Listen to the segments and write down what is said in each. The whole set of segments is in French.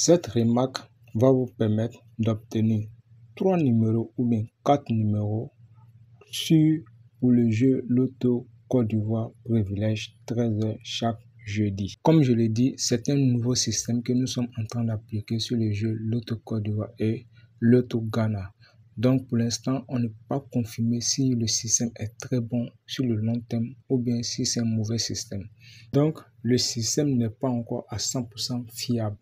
Cette remarque va vous permettre d'obtenir 3 numéros ou bien 4 numéros pour le jeu Loto Côte d'Ivoire privilège 13h chaque jeudi. Comme je l'ai dit, c'est un nouveau système que nous sommes en train d'appliquer sur le jeu Loto Côte d'Ivoire et Loto Ghana. Donc pour l'instant, on n'est pas confirmé si le système est très bon sur le long terme ou bien si c'est un mauvais système. Donc le système n'est pas encore à 100% fiable.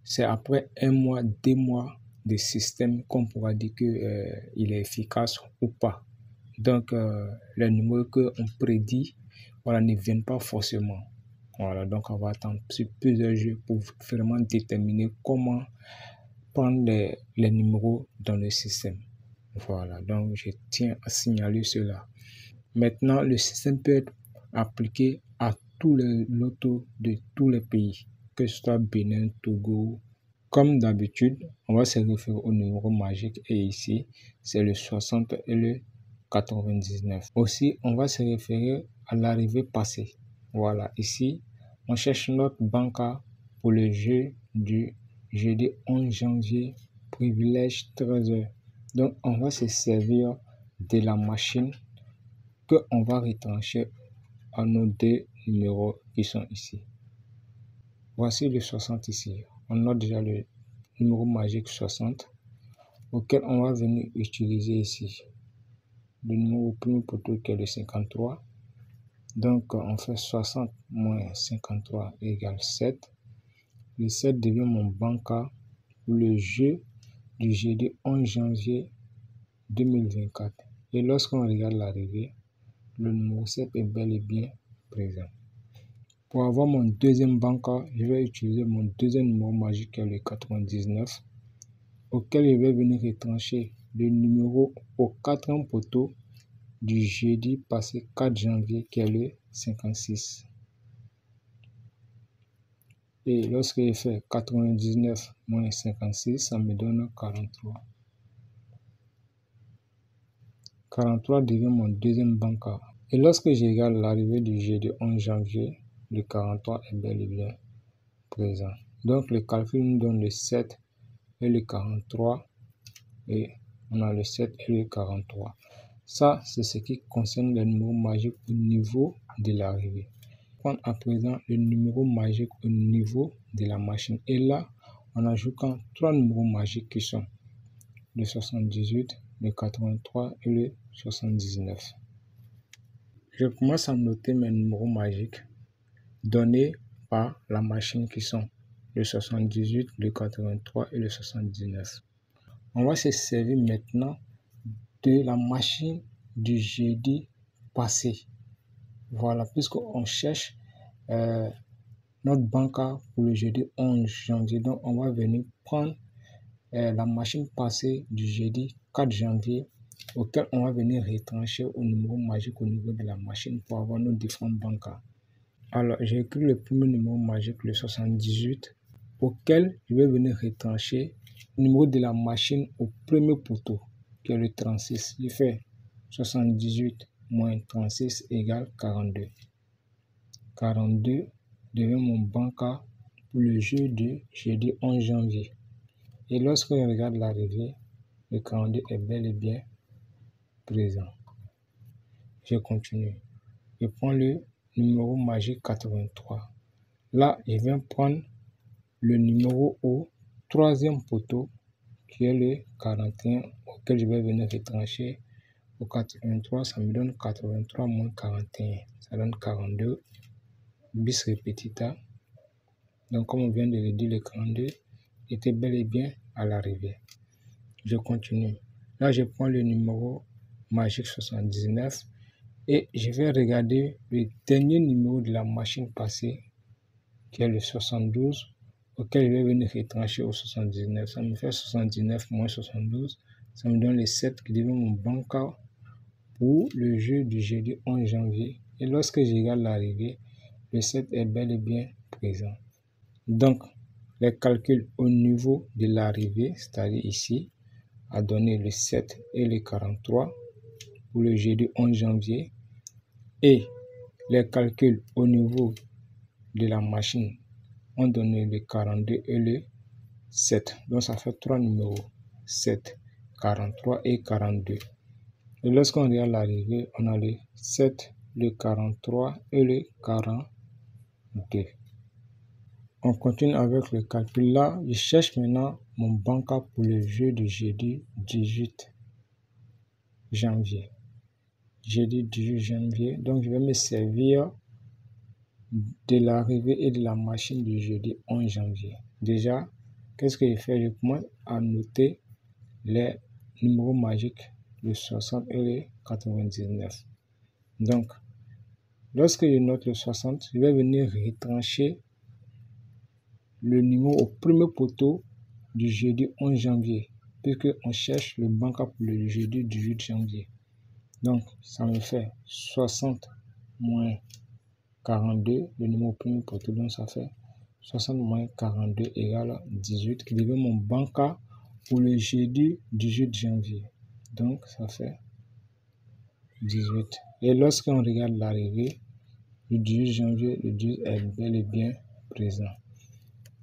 C'est après 1 mois, 2 mois de système qu'on pourra dire qu'il est efficace ou pas. Donc les numéros qu'on prédit ne viennent pas forcément. Voilà, donc on va attendre sur plusieurs jeux pour vraiment déterminer comment prendre les numéros dans le système. Voilà, donc je tiens à signaler cela. Maintenant, le système peut être appliqué à tous les lotos de tous les pays, que ce soit Bénin, Togo. Comme d'habitude, on va se référer au numéro magique et ici, c'est le 60 et le 99. Aussi, on va se référer à l'arrivée passée. Voilà, ici, on cherche notre banca pour le jeu du jeudi 11 janvier, privilège 13h. Donc, on va se servir de la machine qu'on va retrancher à nos 2 numéros qui sont ici. Voici le 60 ici. On a déjà le numéro magique 60 auquel on va venir utiliser ici le numéro premier poteau qui est le 53. Donc, on fait 60 moins 53 égale 7. Le 7 devient mon banca pour le jeu du jeudi 11 janvier 2024. Et lorsqu'on regarde l'arrivée, le numéro 7 est bel et bien présent. Pour avoir mon deuxième banca, je vais utiliser mon deuxième numéro magique qui est le 99, auquel je vais venir retrancher le numéro au 4e poteau du jeudi passé 4 janvier qui est le 56. Et lorsque je fais 99 moins 56, ça me donne 43. 43 devient mon deuxième banca. Et lorsque je regarde l'arrivée du jeudi 11 janvier, le 43 est bel et bien présent. Donc le calcul nous donne le 7 et le 43 et on a le 7 et le 43. Ça, c'est ce qui concerne les numéros magiques au niveau de l'arrivée. Prendre à présent le numéro magique au niveau de la machine. Et là, on ajoute 3 numéros magiques qui sont le 78, le 83 et le 79. Je commence à noter mes numéros magiques donnés par la machine qui sont le 78, le 83 et le 79. On va se servir maintenant de la machine du jeudi passé. Voilà, puisqu'on cherche notre banca pour le jeudi 11 janvier. Donc, on va venir prendre la machine passée du jeudi 4 janvier auquel on va venir retrancher au numéro magique au niveau de la machine pour avoir nos différentes bancas. Alors, j'ai écrit le premier numéro magique, le 78, auquel je vais venir retrancher le numéro de la machine au premier poteau, qui est le 36. Je fais 78 moins 36 égale 42. 42 devient mon banca pour le jeu du jeudi 11 janvier. Et lorsque je regarde l'arrivée, le 42 est bel et bien présent. Je continue. Je prends le numéro magique 83. Là, je viens prendre le numéro au 3e poteau qui est le 41 auquel je vais venir retrancher au 83. Ça me donne 83 moins 41. Ça donne 42 bis repetita. Donc, comme on vient de le dire, le 42 était bel et bien à l'arrivée. Je continue. Là, je prends le numéro magique 79 et je vais regarder le dernier numéro de la machine passée qui est le 72 auquel je vais venir retrancher au 79. Ça me fait 79 moins 72. Ça me donne le 7 qui devient mon banca pour le jeu du jeudi 11 janvier. Et lorsque je regarde l'arrivée, le 7 est bel et bien présent. Donc, les calculs au niveau de l'arrivée, c'est-à-dire ici, a donné le 7 et le 43 pour le jeudi 11 janvier. Et les calculs au niveau de la machine ont donné le 42 et le 7. Donc ça fait 3 numéros. 7, 43 et 42. Et lorsqu'on regarde l'arrivée, on a le 7, le 43 et le 42. On continue avec le calcul. Là, je cherche maintenant mon banca pour le jeu de jeudi 18 janvier. Jeudi 18 janvier. Donc, je vais me servir de l'arrivée et de la machine du jeudi 11 janvier. Déjà, qu'est-ce que je fais? Je commence à noter les numéros magiques, le 60 et le 99. Donc, lorsque je note le 60, je vais venir retrancher le numéro au premier poteau du jeudi 11 janvier, puisque on cherche le banca pour le jeudi 18 janvier. Donc, ça me fait 60 moins 42, le numéro au premier poteau, donc ça fait 60 moins 42 égale 18, qui devient mon banca pour le jeudi 18 janvier. Donc, ça fait 18. Et lorsqu'on regarde l'arrivée, le 18 janvier, le 18 est bel et bien présent.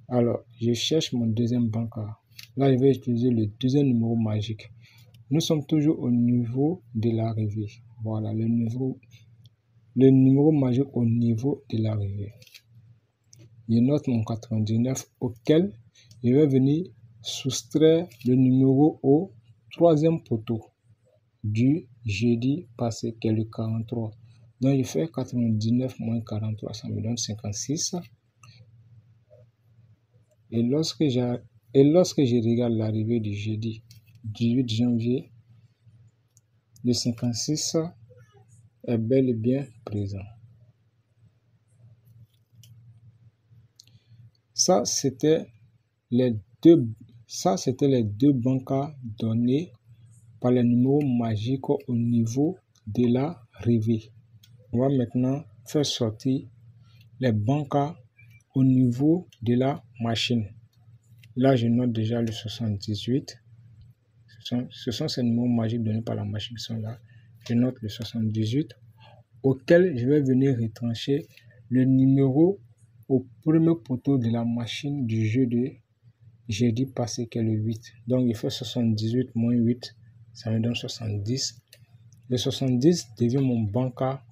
Alors, je cherche mon deuxième banca. Là, je vais utiliser le deuxième numéro magique. Nous sommes toujours au niveau de l'arrivée. Voilà, le numéro magique au niveau de l'arrivée. Je note mon 99 auquel je vais venir soustraire le numéro au troisième poteau du jeudi passé, qui est le 43. Donc, je fais 99 moins 43, ça me donne 56. Et lorsque je regarde l'arrivée du jeudi 18 janvier, le 56 est bel et bien présent. Ça, c'était les deux bancas donnés par les numéros magiques au niveau de l'arrivée. On va maintenant faire sortir les bancas au niveau de la machine. Là, je note déjà le 78. Ce sont ces numéros magiques donnés par la machine qui sont là. Je note le 78, auquel je vais venir retrancher le numéro au premier poteau de la machine du jeu de jeudi passé, qui est le 8. Donc, il fait 78 moins 8, ça me donne 70. Le 70 devient mon banca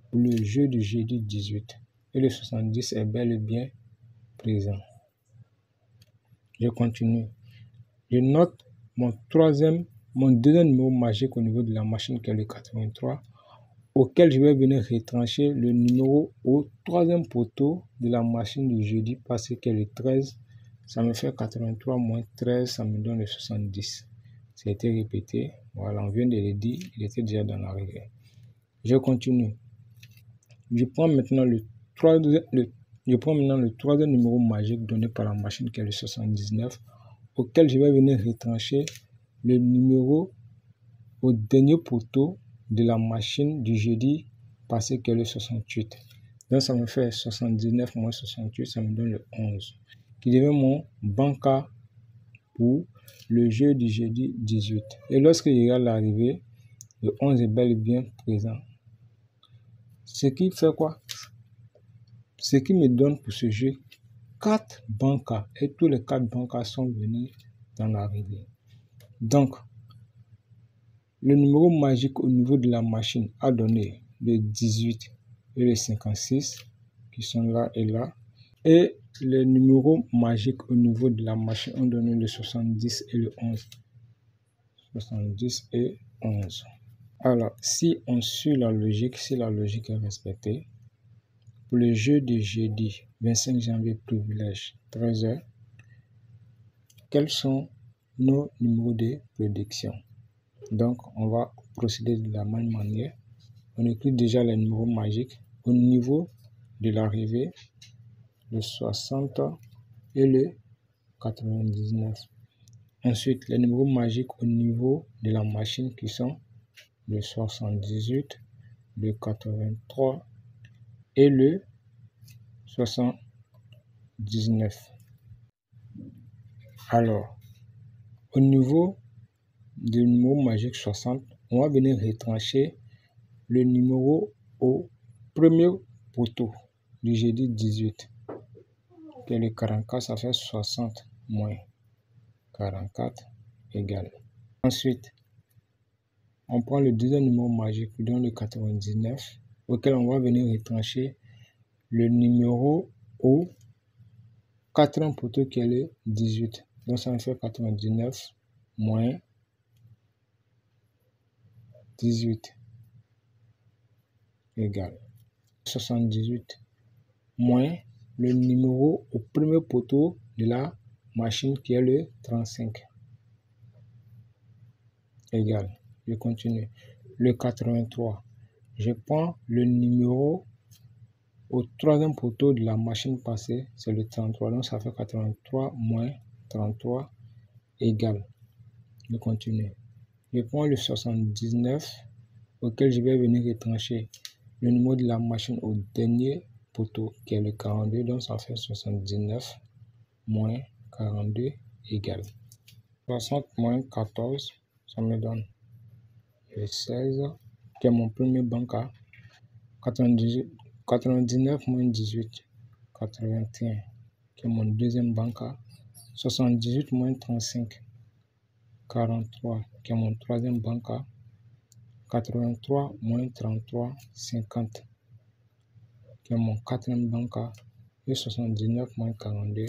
pour le jeu du jeudi 18. Et le 70 est bel et bien présent. Je continue. Je note mon deuxième numéro magique au niveau de la machine, qui est le 83, auquel je vais venir retrancher le numéro au troisième poteau de la machine du jeudi passé, qui est le 13. Ça me fait 83 moins 13, ça me donne le 70. Ça a été répété. Voilà, on vient de le dire, il était déjà dans l'arrivée. Je continue. Je prends maintenant le troisième numéro magique donné par la machine, qui est le 79, auquel je vais venir retrancher le numéro au dernier poteau de la machine du jeudi passé, qui est le 68. Donc ça me fait 79 moins 68, ça me donne le 11, qui devient mon banca pour le jeu du jeudi 18. Et lorsque je regarde l'arrivée, le 11 est bel et bien présent. Ce qui fait quoi? Ce qui me donne pour ce jeu 4 bancas, et tous les 4 bancas sont venus dans l'arrivée. Donc, le numéro magique au niveau de la machine a donné le 18 et le 56 qui sont là et là. Et les numéros magiques au niveau de la machine ont donné le 70 et le 11. 70 et 11. Alors, si on suit la logique, si la logique est respectée, pour le jeu de jeudi 25 janvier privilège 13h, quels sont nos numéros de prédiction? Donc, on va procéder de la même manière. On écrit déjà les numéros magiques au niveau de l'arrivée, le 60 et le 99. Ensuite, les numéros magiques au niveau de la machine qui sont le 78, le 83 et le 79. Alors, au niveau du numéro magique 60, on va venir retrancher le numéro au premier poteau du jeudi 18. qui est le 44, ça fait 60 moins 44 égale. Ensuite, on prend le deuxième numéro magique, donc le 99, auquel on va venir retrancher le numéro au quatrième poteau qui est le 18. Donc ça me fait 99 moins 18 égale 78 moins le numéro au premier poteau de la machine qui est le 35 égale. Je continue. Le 83. Je prends le numéro au troisième poteau de la machine passée, c'est le 33. Donc ça fait 83 moins 33 égale. Je continue. Je prends le 79 auquel je vais venir retrancher le numéro de la machine au dernier poteau qui est le 42. Donc ça fait 79 moins 42 égale 60 moins 14, ça me donne le 16 qui est mon premier banca. 99 moins 18, 81 qui est mon deuxième banca. 78 moins 35, 43 qui est mon troisième banca. 83 moins 33, 50 qui est mon quatrième banca. Et 79 moins 42,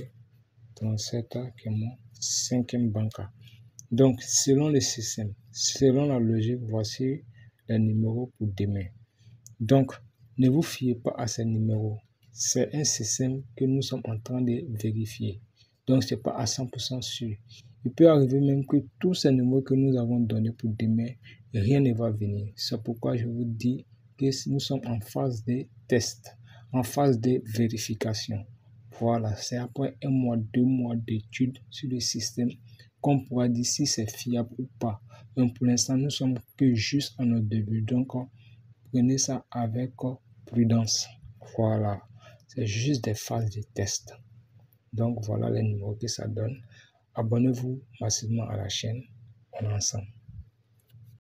37 qui est mon cinquième banca. Donc, selon le système, selon la logique, voici les numéros pour demain. Donc, ne vous fiez pas à ces numéros. C'est un système que nous sommes en train de vérifier. Donc, ce n'est pas à 100% sûr. Il peut arriver même que tous ces numéros que nous avons donnés pour demain, rien ne va venir. C'est pourquoi je vous dis que nous sommes en phase de test, en phase de vérification. Voilà, c'est après 1 mois, 2 mois d'études sur le système qu'on pourra dire si c'est fiable ou pas. Donc, pour l'instant, nous sommes que juste à notre début. Donc, prenez ça avec prudence. Voilà, c'est juste des phases de test. Donc, voilà les numéros que ça donne. Abonnez-vous massivement à la chaîne. On est ensemble.